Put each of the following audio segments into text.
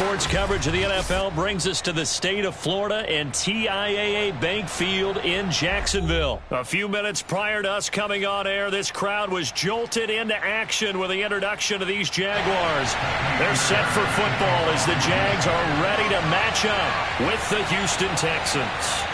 sports coverage of the NFL brings us to the state of Florida and TIAA Bank Field in Jacksonville. A few minutes prior to us coming on air, this crowd was jolted into action with the introduction of these Jaguars. They're set for football as the Jags are ready to match up with the Houston Texans.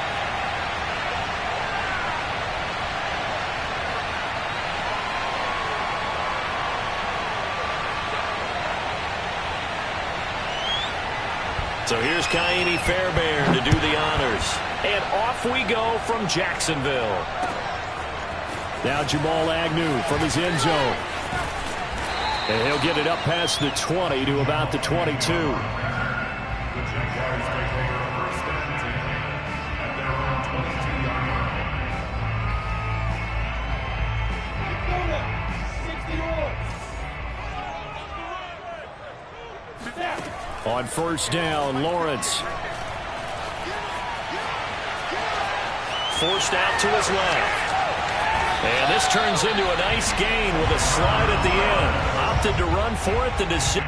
So here's Kaimi Fairbairn to do the honors. And off we go from Jacksonville. Now Jamal Agnew from his end zone. And he'll get it up past the 20 to about the 22. On first down, Lawrence. Forced out to his left. And this turns into a nice gain with a slide at the end. Opted to run for it. The decision.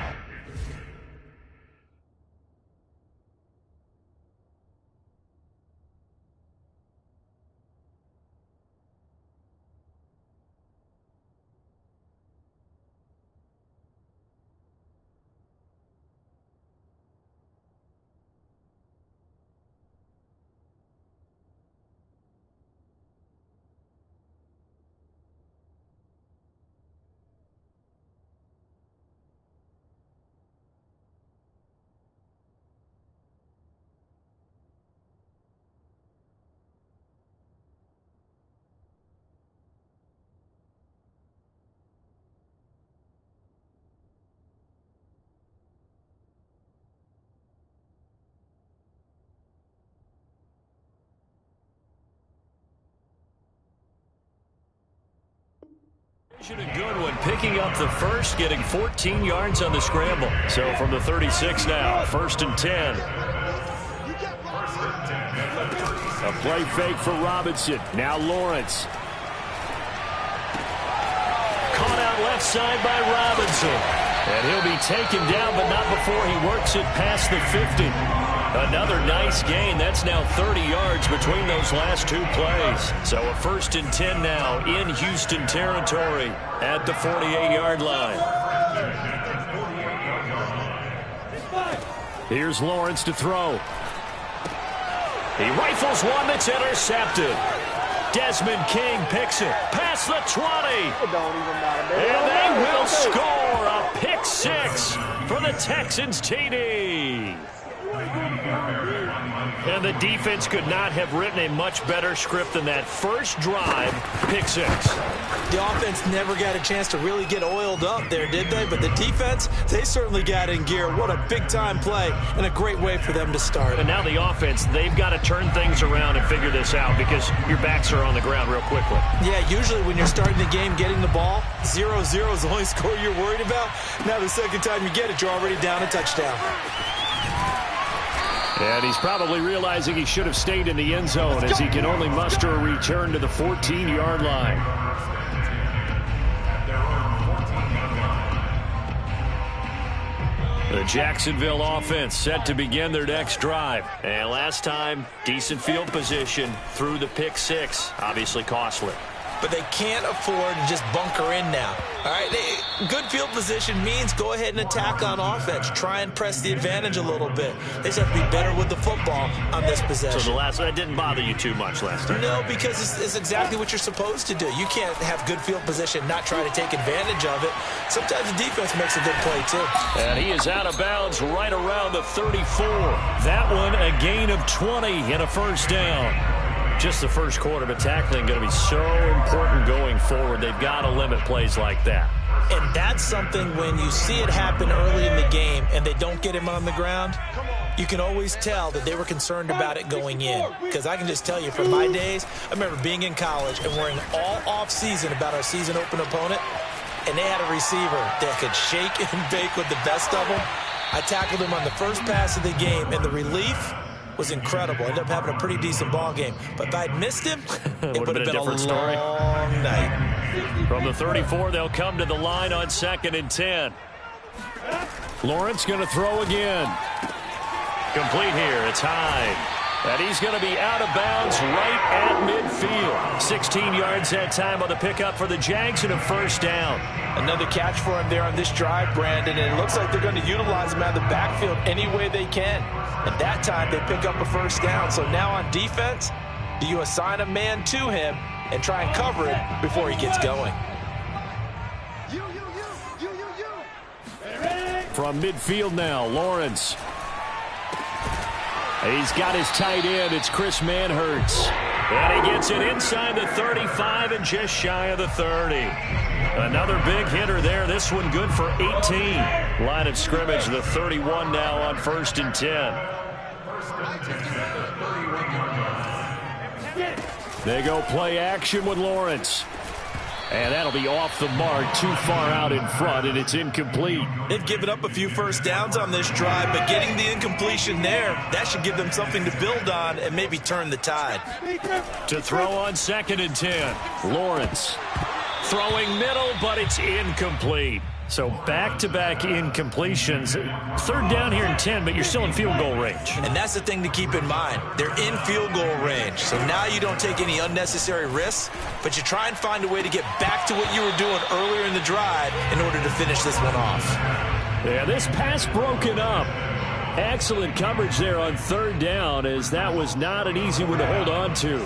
A good one, picking up the first, getting 14 yards on the scramble. So from the 36 now, 1st and 10. A play fake for Robinson. Now Lawrence. Caught out left side by Robinson. And he'll be taken down, but not before he works it past the 50. Another nice gain. That's now 30 yards between those last two plays. So a 1st and 10 now in Houston territory at the 48-yard line. Here's Lawrence to throw. He rifles one that's intercepted. Desmond King picks it past the 20. And they will score a pick six for the Texans TD. And the defense could not have written a much better script than that first drive, pick six. The offense never got a chance to really get oiled up there, did they? But the defense, they certainly got in gear. What a big-time play and a great way for them to start. And now the offense, they've got to turn things around and figure this out because your backs are on the ground real quickly. Yeah, usually when you're starting the game, getting the ball, 0-0 is the only score you're worried about. Now the second time you get it, you're already down a touchdown. And he's probably realizing he should have stayed in the end zone as he can only muster a return to the 14-yard line. The Jacksonville offense set to begin their next drive. And last time, decent field position through the pick six. Obviously costly. But they can't afford to just bunker in now. All right, good field position means go ahead and attack on offense. Try and press the advantage a little bit. They just have to be better with the football on this possession. So that didn't bother you too much last time? No, because it's exactly what you're supposed to do. You can't have good field position, not try to take advantage of it. Sometimes the defense makes a good play, too. And he is out of bounds right around the 34. That one, a gain of 20 and a first down. Just the first quarter, but tackling going to be so important going forward. They've got to limit plays like that. And that's something when you see it happen early in the game and they don't get him on the ground, you can always tell that they were concerned about it going in. Because I can just tell you from my days, I remember being in college and worrying all off-season about our season open opponent, and they had a receiver that could shake and bake with the best of them. I tackled him on the first pass of the game, and the relief was incredible. Ended up having a pretty decent ball game. But if I'd missed him, it would have been a different story. Long night. From the 34, they'll come to the line on 2nd and 10. Lawrence going to throw again. Complete here. It's Hyde. And he's going to be out of bounds right at midfield. 16 yards that time on the pickup for the Jags and a first down. Another catch for him there on this drive, Brandon, and it looks like they're going to utilize him out of the backfield any way they can. At that time, they pick up a first down. So now on defense, do you assign a man to him and try and cover it before he gets going? From midfield now, Lawrence. He's got his tight end. It's Chris Manhertz. And he gets it inside the 35 and just shy of the 30. Another big hitter there. This one good for 18. Line of scrimmage, the 31 now on 1st and 10. They go play action with Lawrence. And that'll be off the mark, too far out in front, and it's incomplete. They've given up a few first downs on this drive, but getting the incompletion there, that should give them something to build on and maybe turn the tide. To throw on 2nd and 10, Lawrence. Throwing middle, but it's incomplete. So back-to-back incompletions. 3rd down here in 10, but you're still in field goal range. And that's the thing to keep in mind. They're in field goal range. So now you don't take any unnecessary risks, but you try and find a way to get back to what you were doing earlier in the drive in order to finish this one off. Yeah, this pass broken up. Excellent coverage there on 3rd down, as that was not an easy one to hold on to.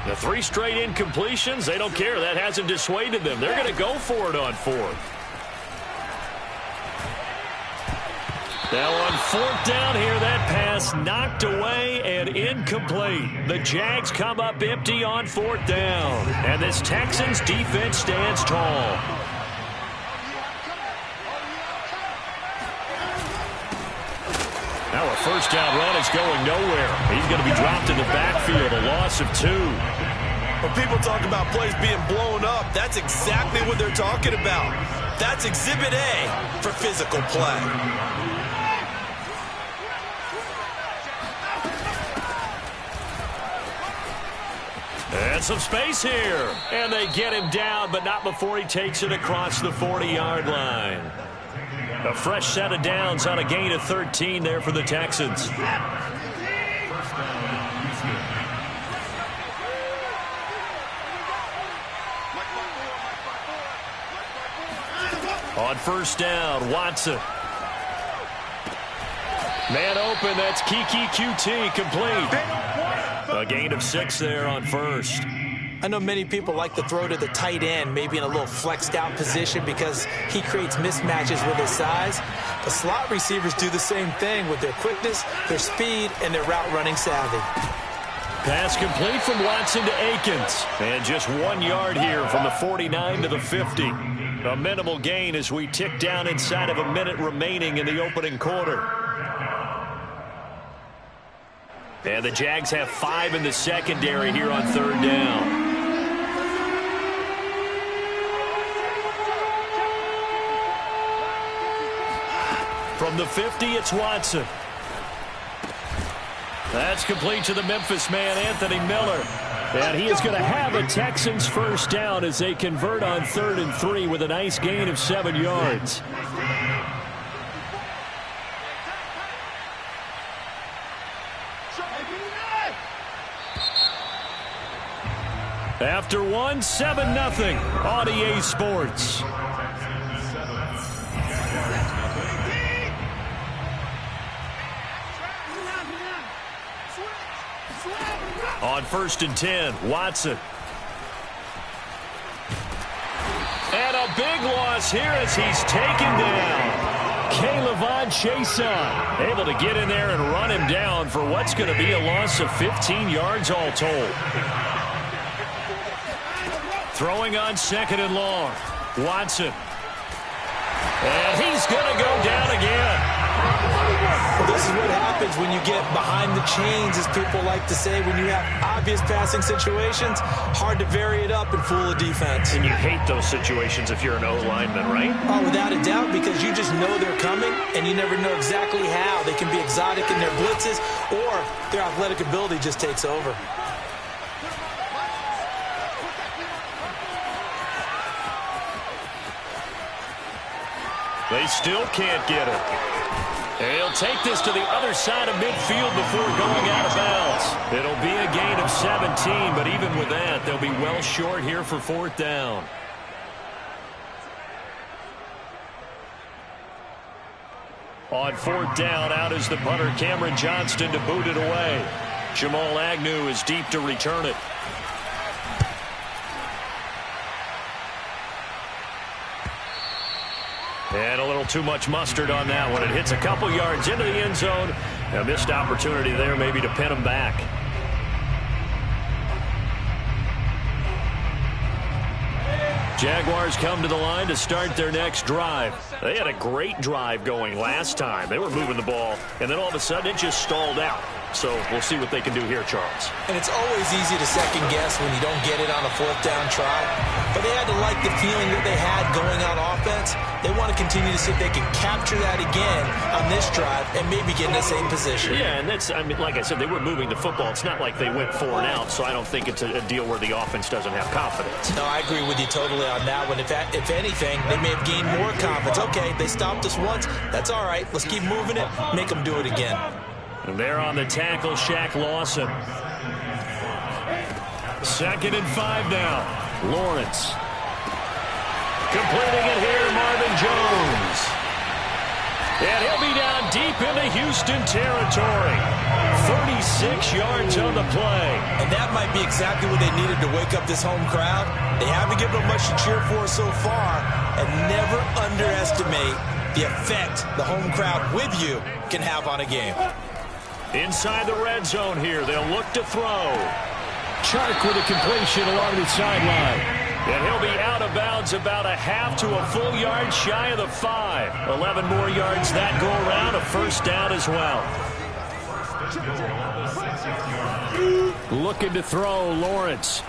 The 3 straight incompletions, they don't care. That hasn't dissuaded them. They're going to go for it on 4th. Now on 4th down here, that pass knocked away and incomplete. The Jags come up empty on 4th down. And this Texans defense stands tall. Now a first down run is going nowhere. He's going to be dropped in the backfield, a loss of 2. When people talk about plays being blown up, that's exactly what they're talking about. That's Exhibit A for physical play. And some space here. And they get him down, but not before he takes it across the 40-yard line. A fresh set of downs on a gain of 13 there for the Texans. On 1st down, Watson. Man open, that's Kiki QT, complete. A gain of 6 there on 1st. I know many people like to throw to the tight end, maybe in a little flexed out position because he creates mismatches with his size. The slot receivers do the same thing with their quickness, their speed, and their route running savvy. Pass complete from Watson to Akins. And just 1 yard here from the 49 to the 50. A minimal gain as we tick down inside of a minute remaining in the opening quarter. And the Jags have 5 in the secondary here on 3rd down. From the 50, it's Watson. That's complete to the Memphis man, Anthony Miller. And he is going to have a Texans first down as they convert on 3rd and 3 with a nice gain of 7 yards. After 1, 7-0 on EA Sports. On 1st and 10, Watson. And a big loss here as he's taken down. K'Lavon Chaisson able to get in there and run him down for what's going to be a loss of 15 yards all told. Throwing on 2nd and long. Watson. And he's going to go down again. Well, this is what happens when you get behind the chains, as people like to say. When you have obvious passing situations, hard to vary it up and fool a defense. And you hate those situations if you're an O-lineman, right? Oh, without a doubt, because you just know they're coming, and you never know exactly how. They can be exotic in their blitzes, or their athletic ability just takes over. The They still can't get it. And he'll take this to the other side of midfield before going out of bounds. It'll be a gain of 17, but even with that, they'll be well short here for 4th down. On 4th down, out is the punter, Cameron Johnston, to boot it away. Jamal Agnew is deep to return it. And a little too much mustard on that one. It hits a couple yards into the end zone. A missed opportunity there maybe to pin him back. Jaguars come to the line to start their next drive. They had a great drive going last time. They were moving the ball, and then all of a sudden it just stalled out. So we'll see what they can do here, Charles. And it's always easy to second guess when you don't get it on a 4th down try. But they had to like the feeling that they had going on offense. They want to continue to see if they can capture that again on this drive and maybe get in the same position. Yeah, and that's, I mean, like I said, they were moving the football. It's not like they went 4 and out, so I don't think it's a deal where the offense doesn't have confidence. No, I agree with you totally on that one. If anything, they may have gained more confidence. Okay, they stopped us once. That's all right. Let's keep moving it. Make them do it again. And there on the tackle, Shaq Lawson. 2nd and 5 now. Lawrence. Completing it here, Marvin Jones. And he'll be down deep into Houston territory. 36 yards on the play. And that might be exactly what they needed to wake up this home crowd. They haven't given them much to cheer for so far. And never underestimate the effect the home crowd with you can have on a game. Inside the red zone here, they'll look to throw. Chark with a completion along the sideline. And he'll be out of bounds about a half to a full yard shy of the 5. 11 more yards that go around, a 1st down as well. Looking to throw, Lawrence.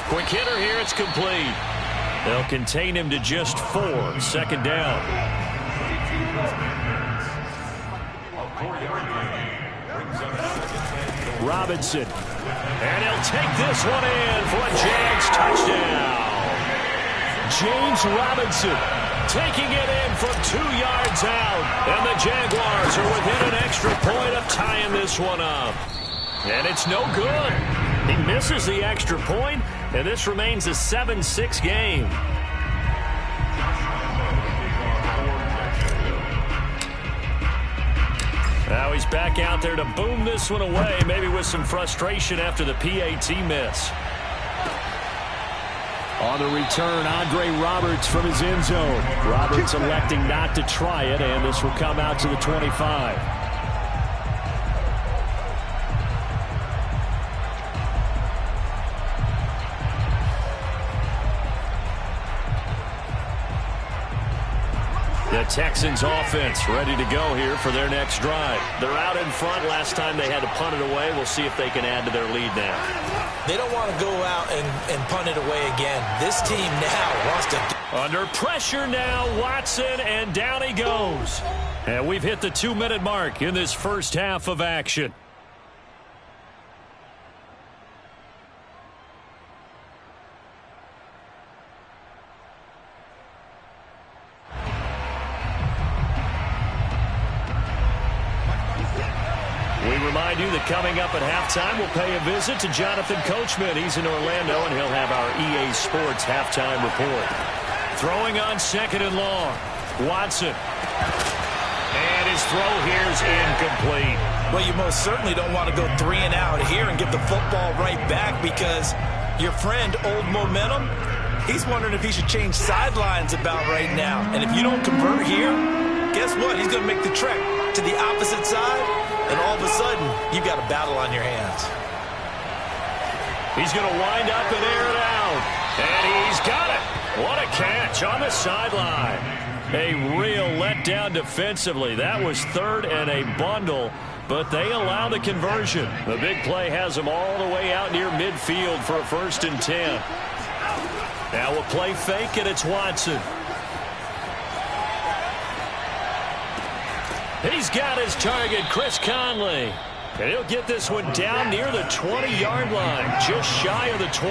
Quick hitter here, it's complete. They'll contain him to just 4. 2nd down. Robinson. And he'll take this one in for a Jags touchdown. James Robinson taking it in from 2 yards out. And the Jaguars are within an extra point of tying this one up. And it's no good. He misses the extra point, and this remains a 7-6 game. Now he's back out there to boom this one away, maybe with some frustration after the PAT miss. On the return, Andre Roberts from his end zone. Roberts electing not to try it, and this will come out to the 25. The Texans offense ready to go here for their next drive. They're out in front. Last time they had to punt it away. We'll see if they can add to their lead now. They don't want to go out and punt it away again. This team now wants to... Under pressure now, Watson, and down he goes. And we've hit the 2-minute mark in this first half of action. We remind you that coming up at halftime, we'll pay a visit to Jonathan Coachman. He's in Orlando, and he'll have our EA Sports halftime report. Throwing on 2nd and long. Watson. And his throw here is incomplete. Well, you most certainly don't want to go 3 and out here and give the football right back, because your friend, Old Momentum, he's wondering if he should change sidelines about right now. And if you don't convert here, guess what? He's going to make the trek to the opposite side, and all of a sudden, you've got a battle on your hands. He's going to wind up and air it out. And he's got it. What a catch on the sideline. A real letdown defensively. That was 3rd and a bundle, but they allow the conversion. The big play has them all the way out near midfield for a 1st and 10. Now we'll play fake, and it's Watson. He's got his target, Chris Conley. And he'll get this one down near the 20-yard line, just shy of the 20.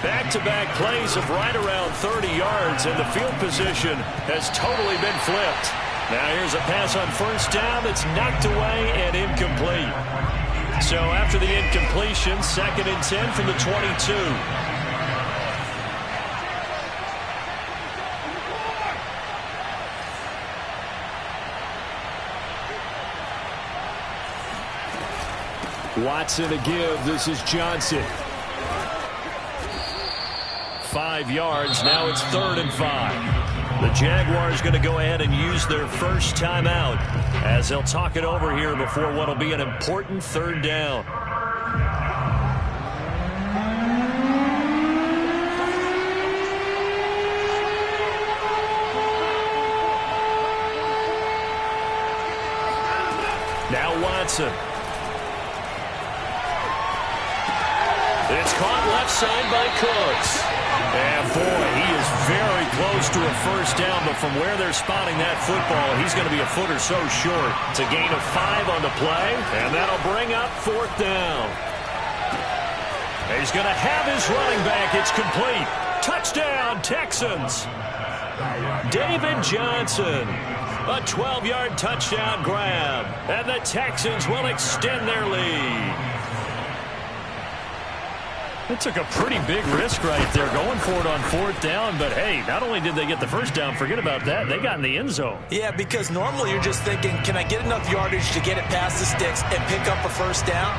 Back-to-back plays of right around 30 yards, and the field position has totally been flipped. Now here's a pass on first down that's knocked away and incomplete. So after the incompletion, 2nd and 10 from the 22. Watson to give. This is Johnson. 5 yards. Now it's 3rd and 5. The Jaguars going to go ahead and use their first timeout as they'll talk it over here before what will be an important 3rd down. Now Watson. It's caught left side by Cooks. And boy, he is very close to a first down, but from where they're spotting that football, he's going to be a foot or so short. It's a gain of 5 on the play, and that'll bring up 4th down. He's going to have his running back. It's complete. Touchdown, Texans. David Johnson. A 12-yard touchdown grab, and the Texans will extend their lead. It took a pretty big risk right there going for it on 4th down, but hey, not only did they get the first down, forget about that, they got in the end zone. Yeah, because normally you're just thinking, can I get enough yardage to get it past the sticks and pick up a first down?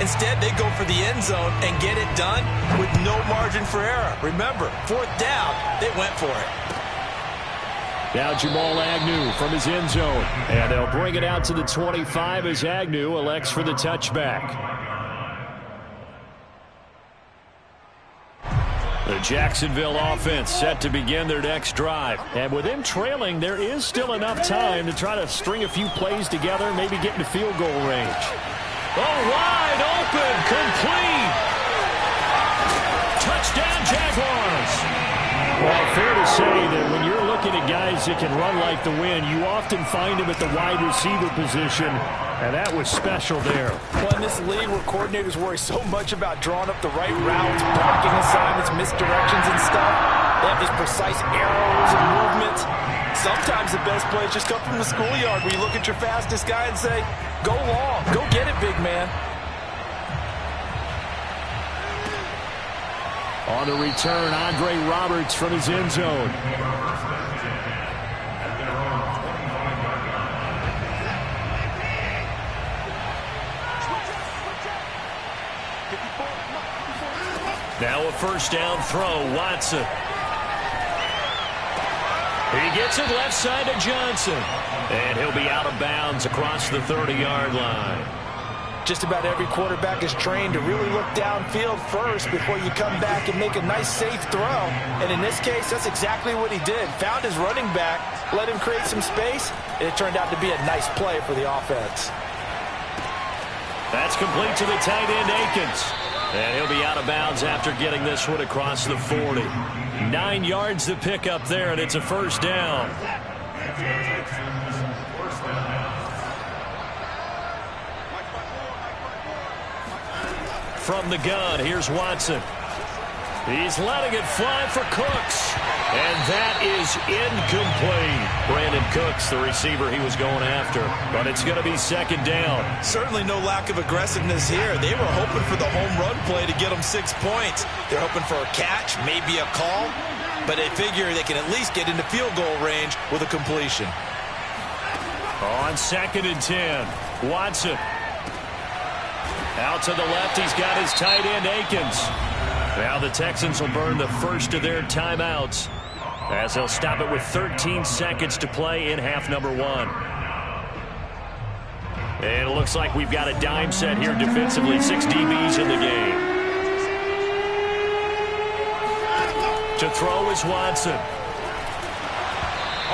Instead, they go for the end zone and get it done with no margin for error. Remember, 4th down, they went for it. Now Jamal Agnew from his end zone, and they'll bring it out to the 25 as Agnew elects for the touchback. The Jacksonville offense set to begin their next drive. And with them trailing, there is still enough time to try to string a few plays together, maybe get into field goal range. Oh, wide open, complete. Touchdown, Jaguars. Well, fair to say that when you're looking at guys that can run like the wind, you often find them at the wide receiver position, and that was special there. Well, in this league where coordinators worry so much about drawing up the right routes, blocking assignments, misdirections and stuff, they have these precise arrows and movements. Sometimes the best plays just come from the schoolyard where you look at your fastest guy and say, go long, go get it, big man. On the return, Andre Roberts from his end zone. Now a first down throw, Watson. He gets it left side to Johnson. And he'll be out of bounds across the 30-yard line. Just about every quarterback is trained to really look downfield first before you come back and make a nice, safe throw. And in this case, that's exactly what he did. Found his running back, let him create some space, and it turned out to be a nice play for the offense. That's complete to the tight end, Akins. And he'll be out of bounds after getting this one across the 40. 9 yards to pick up there, and it's a first down. From the gun, here's Watson. He's letting it fly for Cooks. And that is incomplete. Brandon Cooks, the receiver he was going after. But it's going to be 2nd down. Certainly no lack of aggressiveness here. They were hoping for the home run play to get them 6 points. They're hoping for a catch, maybe a call. But they figure they can at least get into field goal range with a completion. On 2nd and 10, Watson. Out to the left, he's got his tight end, Akins. Now the Texans will burn the first of their timeouts as they'll stop it with 13 seconds to play in half number 1. And it looks like we've got a dime set here defensively. 6 DBs in the game. To throw is Watson.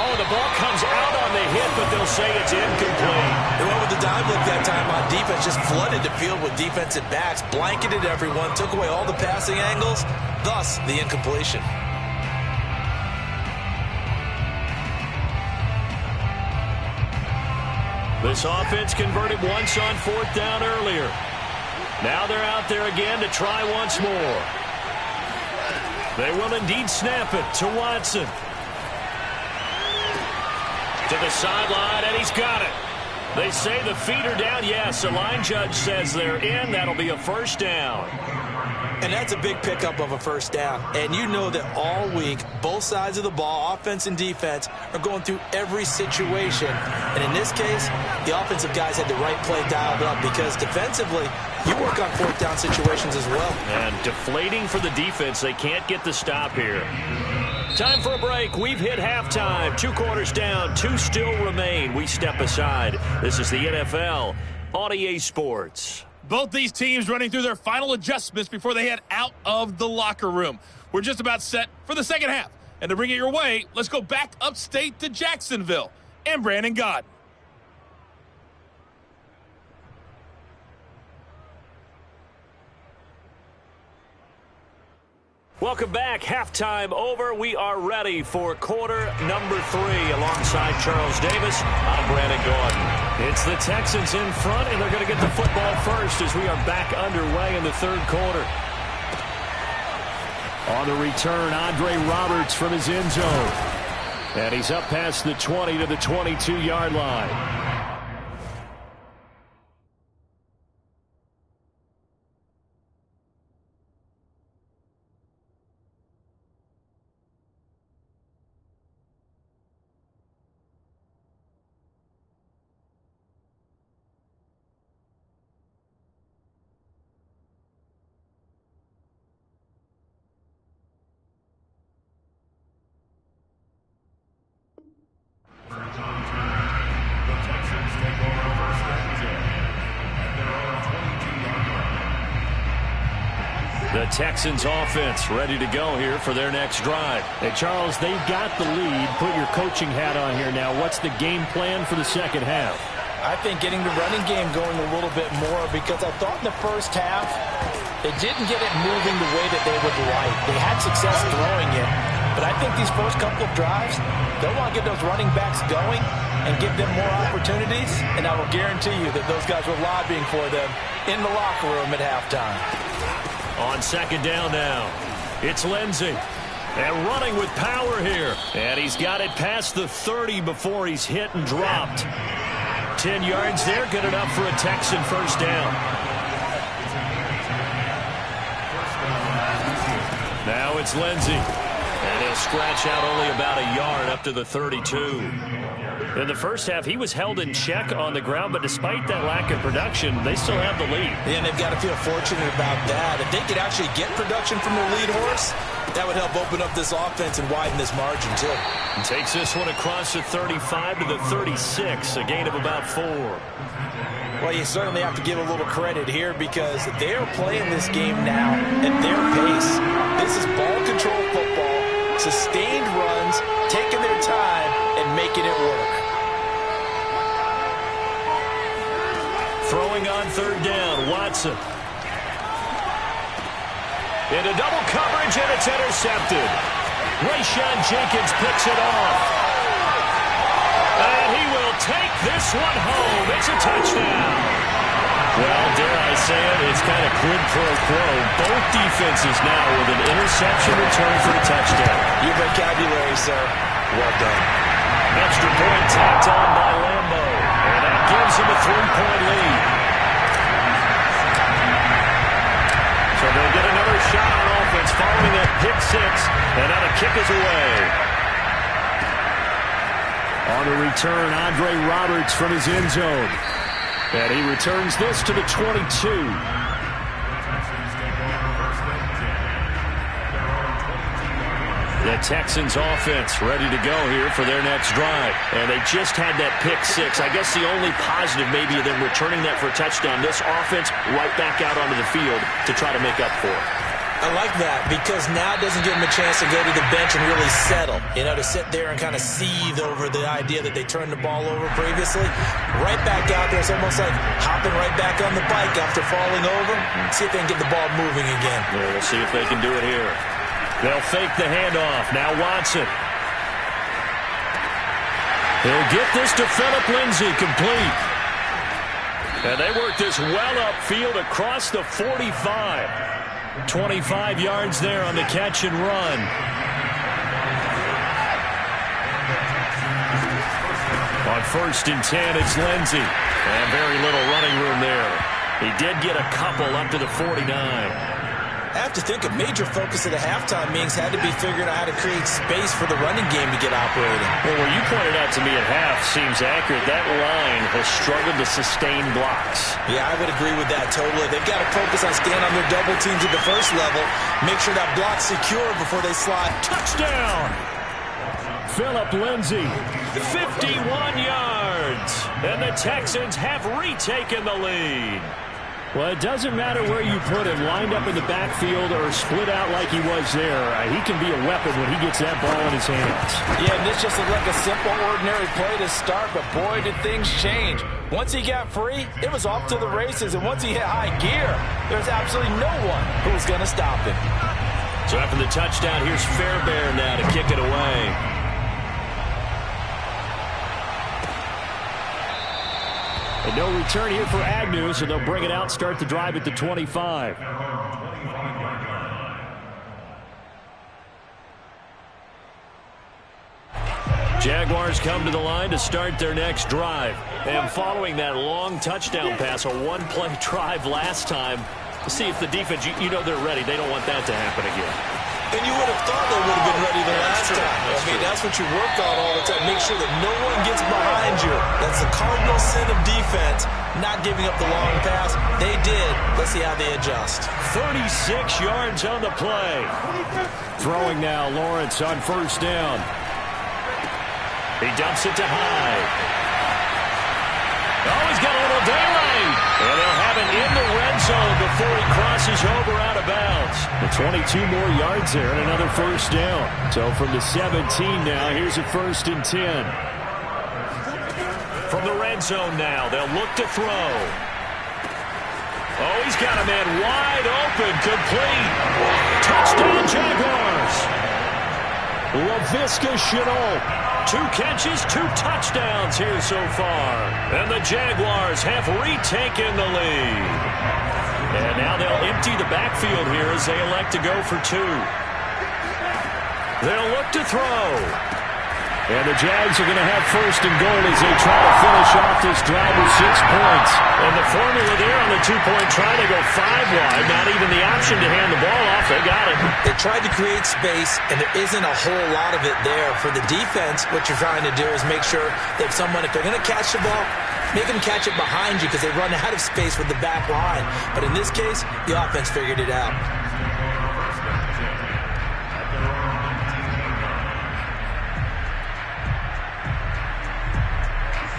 Oh, the ball comes out on the hit, but they'll say it's incomplete. They went with the dime look that time on defense, just flooded the field with defensive backs, blanketed everyone, took away all the passing angles, thus the incompletion. This offense converted once on 4th down earlier. Now they're out there again to try once more. They will indeed snap it to Watson. To the sideline, and he's got it. They say the feet are down. Yes, the line judge says they're in. That'll be a first down. And that's a big pickup of a first down. And you know that all week, both sides of the ball, offense and defense, are going through every situation. And in this case, the offensive guys had the right play dialed up because defensively, you work on fourth down situations as well. And deflating for the defense. They can't get the stop here. Time for a break. We've hit halftime. 2 quarters down. 2 still remain. We step aside. This is the NFL on EA Sports. Both these teams running through their final adjustments before they head out of the locker room. We're just about set for the second half. And to bring it your way, let's go back upstate to Jacksonville and Brandon Gaudin. Welcome back. Halftime over. We are ready for quarter number 3. Alongside Charles Davis, I'm Brandon Gaudin. It's the Texans in front, and they're going to get the football first as we are back underway in the third quarter. On the return, Andre Roberts from his end zone. And he's up past the 20 to the 22-yard line. The Texans offense ready to go here for their next drive. Hey, Charles, they've got the lead. Put your coaching hat on here now. What's the game plan for the second half? I think getting the running game going a little bit more because I thought in the first half they didn't get it moving the way that they would like. They had success throwing it, but I think these first couple of drives, they'll want to get those running backs going and give them more opportunities, and I will guarantee you that those guys were lobbying for them in the locker room at halftime. On second down now, it's Lindsey. And running with power here. And he's got it past the 30 before he's hit and dropped. 10 yards there, good enough for a Texan first down. Now it's Lindsey. And he'll scratch out only about a yard up to the 32. In the first half, he was held in check on the ground, but despite that lack of production, they still have the lead. Yeah, and they've got to feel fortunate about that. If they could actually get production from their lead horse, that would help open up this offense and widen this margin, too. And takes this one across the 35 to the 36, a gain of about 4. Well, you certainly have to give a little credit here because they're playing this game now at their pace. This is ball control football, sustained runs, taking their time, and making it work. Throwing on third down, Watson. Into double coverage, and it's intercepted. Rayshawn Jenkins picks it off. And he will take this one home. It's a touchdown. Well, dare I say it, it's kind of quid pro quo. Both defenses now with an interception return for the touchdown. Your vocabulary, sir. Well done. Extra point tacked on by Lambo. And that gives him a 3-point lead. So they'll get another shot on offense following that pick 6. And now the kick is away. On the return, Andre Roberts from his end zone. And he returns this to the 22. The Texans offense ready to go here for their next drive. And they just had that pick 6. I guess the only positive maybe of them returning that for a touchdown. This offense right back out onto the field to try to make up for it. I like that because now it doesn't give them a chance to go to the bench and really settle. You know, to sit there and kind of seethe over the idea that they turned the ball over previously. Right back out there, it's almost like hopping right back on the bike after falling over. See if they can get the ball moving again. Yeah, we'll see if they can do it here. They'll fake the handoff. Now Watson. He'll get this to Phillip Lindsay, complete. And they work this well upfield across the 45. 25 yards there on the catch and run. On 1st and 10, it's Lindsey. And very little running room there. He did get a couple up to the 49. I have to think a major focus of the halftime meetings had to be figuring out how to create space for the running game to get operating. Well, where you pointed out to me at half seems accurate. That line has struggled to sustain blocks. Yeah, I would agree with that totally. They've got to focus on staying on their double teams at the first level. Make sure that block's secure before they slide. Touchdown! Phillip Lindsay, 51 yards. And the Texans have retaken the lead. Well, it doesn't matter where you put him, lined up in the backfield or split out like he was there. He can be a weapon when he gets that ball in his hands. Yeah, and this just looked like a simple, ordinary play to start, but boy, did things change. Once he got free, it was off to the races, and once he hit high gear, there's absolutely no one who was going to stop him. So after the touchdown, here's Fairbairn now to kick it away. And no return here for Agnew, so they'll bring it out, start the drive at the 25. Jaguars come to the line to start their next drive. And following that long touchdown pass, a one-play drive last time, to see if the defense, you know they're ready. They don't want that to happen again. And you would have thought they would have been ready the last time. I mean, that's what you work on all the time. Make sure that no one gets behind you. That's the cardinal sin of defense, not giving up the long pass. They did. Let's see how they adjust. 36 yards on the play. Throwing now, Lawrence on 1st down. He dumps it to Hyde. Oh, he's got a little daylight. And they'll have it in the red zone before he crosses over out of bounds. The 22 more yards there and another 1st down. So from the 17 now, here's a 1st and 10. From the red zone now, they'll look to throw. Oh, he's got a man wide open, complete. Touchdown, Jaguars. Laviska Shenault. 2 catches, 2 touchdowns here so far. And the Jaguars have retaken the lead. And now they'll empty the backfield here as they elect to go for 2. They'll look to throw. And the Jags are going to have 1st and goal as they try to finish off this drive with 6 points. And the formula there on the 2-point try, they go 5 wide. Not even the option to hand the ball off. They got it. They tried to create space, and there isn't a whole lot of it there. For the defense, what you're trying to do is make sure that if they're going to catch the ball, make them catch it behind you because they run out of space with the back line. But in this case, the offense figured it out.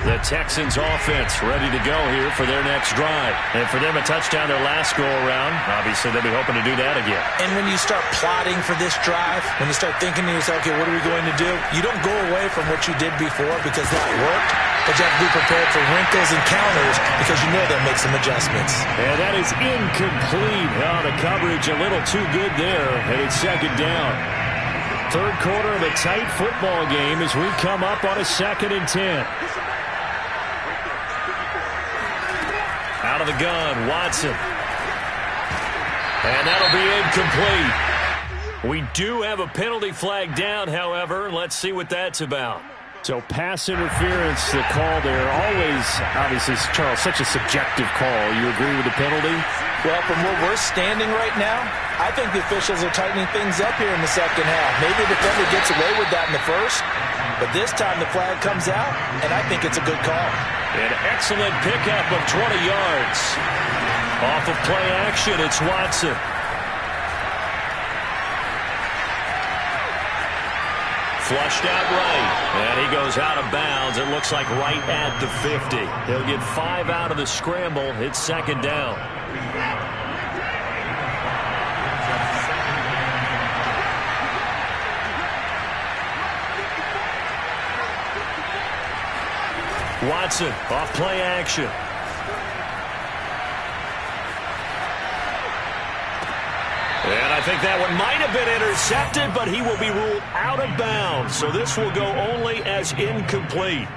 The Texans offense ready to go here for their next drive. And for them, a touchdown their last go-around. Obviously, they'll be hoping to do that again. And when you start plotting for this drive, when you start thinking to yourself, okay, what are we going to do? You don't go away from what you did before because that worked. But you have to be prepared for wrinkles and counters because you know they'll make some adjustments. And that is incomplete. Oh, the coverage a little too good there. And it's 2nd down. 3rd quarter of a tight football game as we come up on a 2nd and 10. Out of the gun, Watson. And that'll be incomplete. We do have a penalty flag down, however. Let's see what that's about. So pass interference, the call there. Always, obviously, Charles, such a subjective call. You agree with the penalty? Well, from where we're standing right now, I think the officials are tightening things up here in the 2nd half. Maybe the defender gets away with that in the 1st, but this time the flag comes out, and I think it's a good call. An excellent pickup of 20 yards. Off of play action, it's Watson. Flushed out right, and he goes out of bounds. It looks like right at the 50. He'll get 5 out of the scramble. It's 2nd down. Watson off play action. And I think that one might have been intercepted, but he will be ruled out of bounds. So this will go only as incomplete.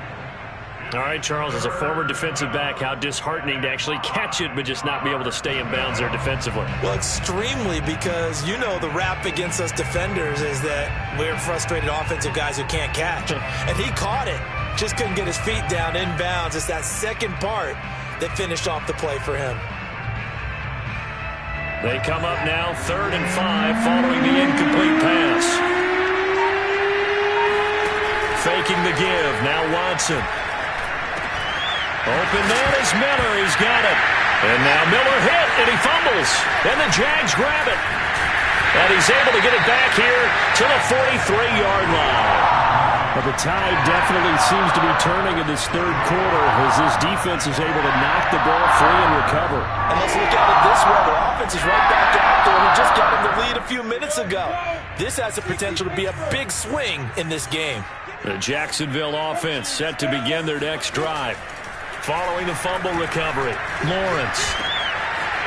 All right, Charles, as a former defensive back, how disheartening to actually catch it but just not be able to stay in bounds there defensively. Well, extremely, because you know the rap against us defenders is that we're frustrated offensive guys who can't catch. And he caught it. Just couldn't get his feet down in bounds. It's that second part that finished off the play for him. They come up now 3rd and 5 following the incomplete pass. Faking the give. Now Watson. Open man is Miller. He's got it. And now Miller hit, and he fumbles. And the Jags grab it. And he's able to get it back here to the 43-yard line. But the tide definitely seems to be turning in this third quarter as this defense is able to knock the ball free and recover. And let's look at it this way. The offense is right back out there. We just got him the lead a few minutes ago. This has the potential to be a big swing in this game. The Jacksonville offense set to begin their next drive. Following the fumble recovery, Lawrence.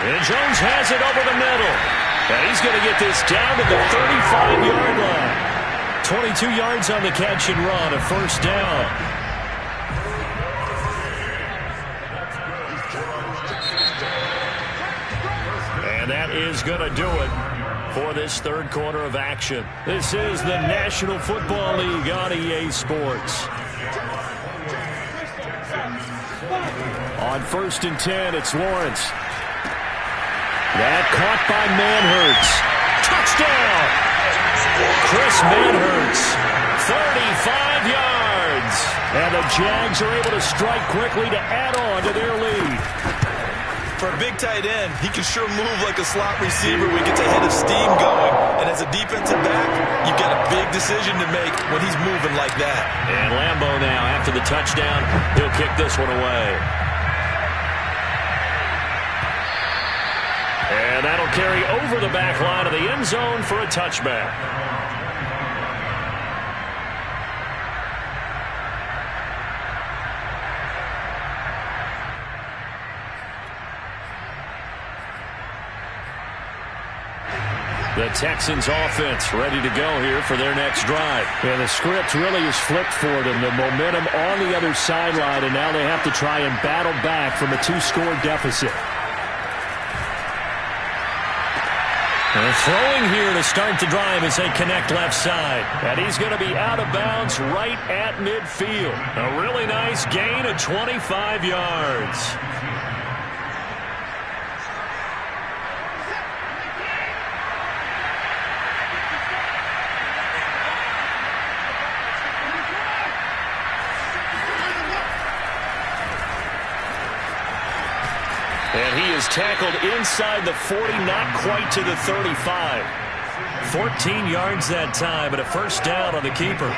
And Jones has it over the middle. And he's going to get this down to the 35-yard line. 22 yards on the catch and run, a first down. And that is going to do it for this third quarter of action. This is the National Football League on EA Sports. On 1st and 10, it's Lawrence. That caught by Manhertz. Touchdown! Chris Manhertz, 35 yards. And the Jags are able to strike quickly to add on to their lead. For a big tight end, he can sure move like a slot receiver when he gets a head of steam going. And as a defensive back, you've got a big decision to make when he's moving like that. And Lambeau now, after the touchdown, he'll kick this one away. And that'll carry over the back line of the end zone for a touchback. The Texans offense ready to go here for their next drive. Yeah, the script really is flipped for them. The momentum on the other sideline, and now they have to try and battle back from a 2-score deficit. And throwing here to start the drive as they connect left side. And he's going to be out of bounds right at midfield. A really nice gain of 25 yards. And he is tackled inside the 40, not quite to the 35. 14 yards that time, but a first down on the keeper.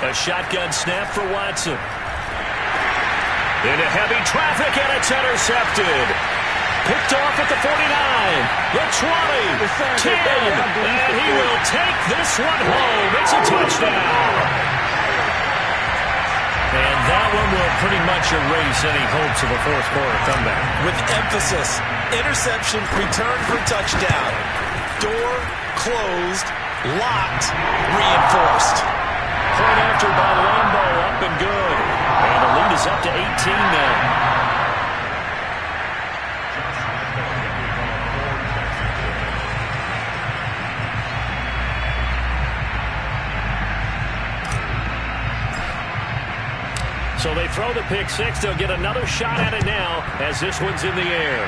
A shotgun snap for Watson. Into heavy traffic, and it's intercepted. Picked off at the 49, the 20, 10, and he will take this one home. It's a touchdown. And that one will pretty much erase any hopes of a fourth quarter comeback. With emphasis, interception, return for touchdown. Door closed, locked, reinforced. Point after by Lambeau, up and good. And the lead is up to 18 now. So they throw the pick six. They'll get another shot at it now as this one's in the air.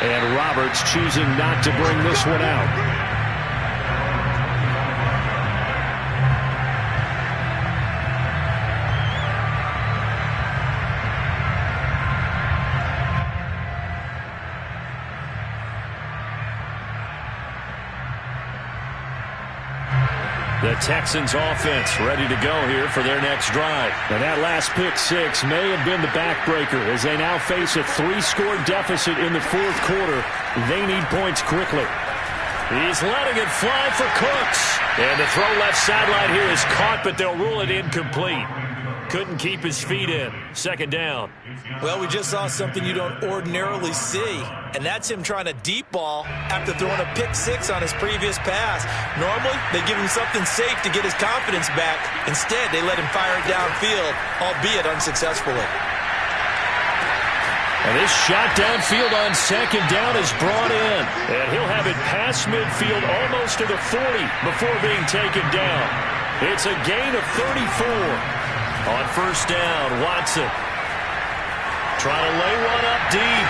And Roberts choosing not to bring this one out. The Texans offense ready to go here for their next drive. And that last pick six may have been the backbreaker as they now face a 3-score deficit in the fourth quarter. They need points quickly. He's letting it fly for Cooks. And the throw left sideline here is caught, but they'll rule it incomplete. couldn't keep his feet in. Second down. Well, we just saw something you don't ordinarily see, and that's him trying to deep ball after throwing a pick six on his previous pass. Normally, they give him something safe to get his confidence back. Instead, they let him fire it downfield, albeit unsuccessfully. And this shot downfield on second down is brought in. And he'll have it past midfield almost to the 40 before being taken down. It's a gain of 34. On first down, Watson trying to lay one up deep.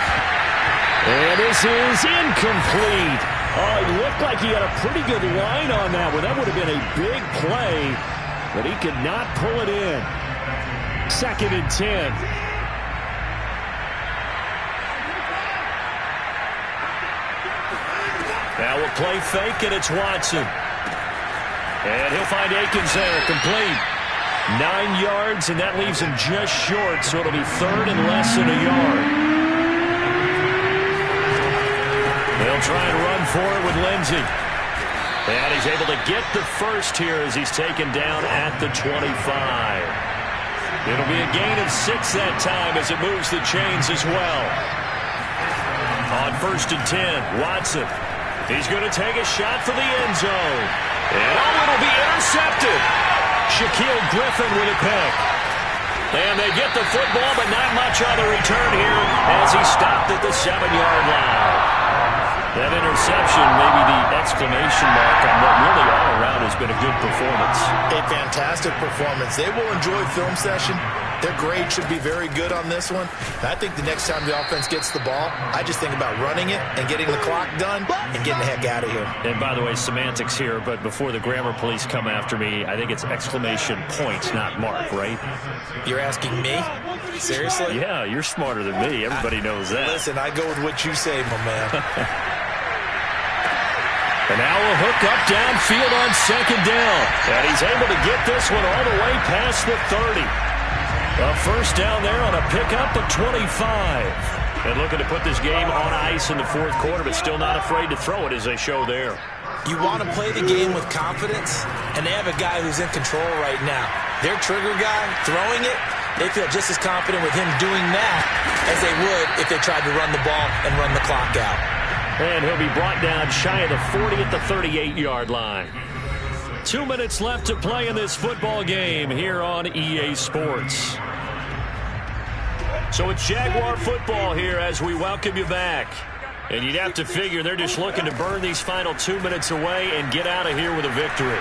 And this is incomplete. Oh, it looked like he had a pretty good line on that one. That would have been a big play, but he could not pull it in. Second and 10. Now we'll play fake, and it's Watson. And he'll find Akins there, complete. 9 yards, and that leaves him just short, so it'll be third and less than a yard. They'll try and run for it with Lindsey. And he's able to get the first here as he's taken down at the 25. It'll be a gain of 6 that time as it moves the chains as well. On first and 10, Watson. He's going to take a shot for the end zone. And it'll be intercepted. Shaquill Griffin with a pick. And they get the football, but not much on the return here as he stopped at the 7-yard line. That interception, maybe the exclamation mark on what really all around has been a good performance. A fantastic performance. They will enjoy film session. Their grade should be very good on this one. I think the next time the offense gets the ball, I just think about running it and getting the clock done and getting the heck out of here. And by the way, semantics here, but before the grammar police come after me, I think it's exclamation point, not mark, right? You're asking me? Seriously? Yeah, you're smarter than me. Everybody knows that. Listen, I go with what you say, my man. And now a hook up downfield on second down. And he's able to get this one all the way past the 30. A first down there on a pickup of 25. And looking to put this game on ice in the fourth quarter, but still not afraid to throw it as they show there. You want to play the game with confidence, and they have a guy who's in control right now. Their trigger guy, throwing it, they feel just as confident with him doing that as they would if they tried to run the ball and run the clock out. And he'll be brought down shy of the 40 at the 38-yard line. 2 minutes left to play in this football game here on EA Sports. So it's Jaguar football here as we welcome you back. And you'd have to figure they're just looking to burn these final 2 minutes away and get out of here with a victory.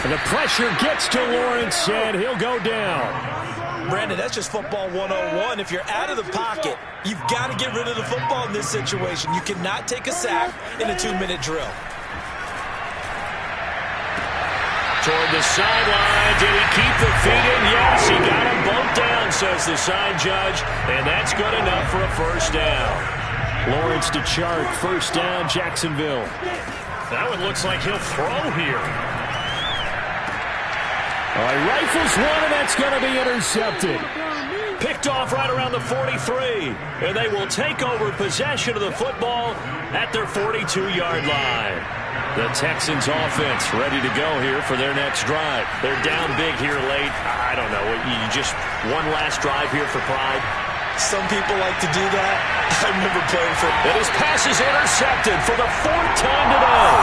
And the pressure gets to Lawrence, and he'll go down. Brandon, that's just football 101. If you're out of the pocket, you've got to get rid of the football in this situation. You cannot take a sack in a 2-minute drill. Toward the sideline. Did he keep the feet in? Yes, he got them both down, says the side judge. And that's good enough for a first down. Lawrence to Chark. First down, Jacksonville. That one looks like he'll throw here. All right, rifles one, and that's going to be intercepted. Picked off right around the 43. And they will take over possession of the football at their 42-yard line. The Texans offense ready to go here for their next drive. They're down big here late. I don't know. You just one last drive here for pride. Some people like to do that. I remember playing for... And his pass is intercepted for the 4th time today.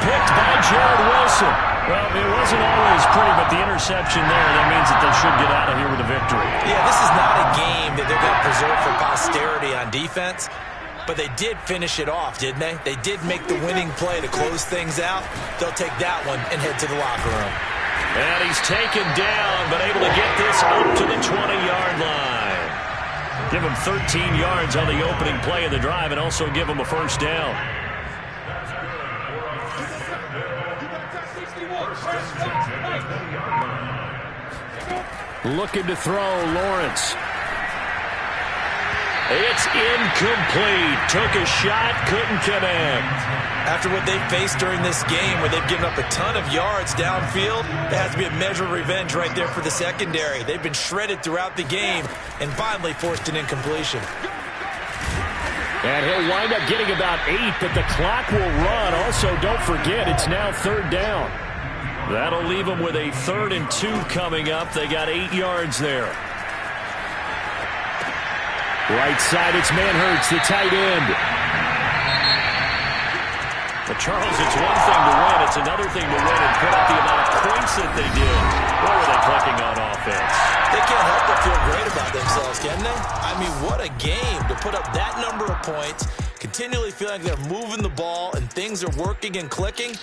Picked by Jared Wilson. Well, it wasn't always pretty, but the interception there, that means that they should get out of here with a victory. Yeah, this is not a game that they're going to preserve for posterity on defense. But they did finish it off, didn't they? They did make the winning play to close things out. They'll take that one and head to the locker room. And he's taken down, but able to get this up to the 20-yard line. Give him 13 yards on the opening play of the drive and also give him a first down. Looking to throw, Lawrence. It's incomplete. Took a shot, couldn't connect. After what they've faced during this game, where they've given up a ton of yards downfield, there has to be a measure of revenge right there for the secondary. They've been shredded throughout the game and finally forced an incompletion. And he'll wind up getting about 8, but the clock will run. Also, don't forget, it's now 3rd down. That'll leave them with a 3rd and 2 coming up. They got 8 yards there. Right side, it's Manhertz, the tight end. But Charles, it's one thing to win. It's another thing to win and put up the amount of points that they did. What were they clicking on offense? They can't help but feel great about themselves, can they? I mean, what a game to put up that number of points, continually feeling like they're moving the ball and things are working and clicking.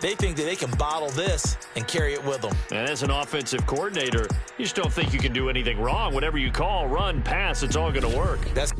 They think that they can bottle this and carry it with them. And as an offensive coordinator, you just don't think you can do anything wrong. Whatever you call, run, pass, it's all going to work. That's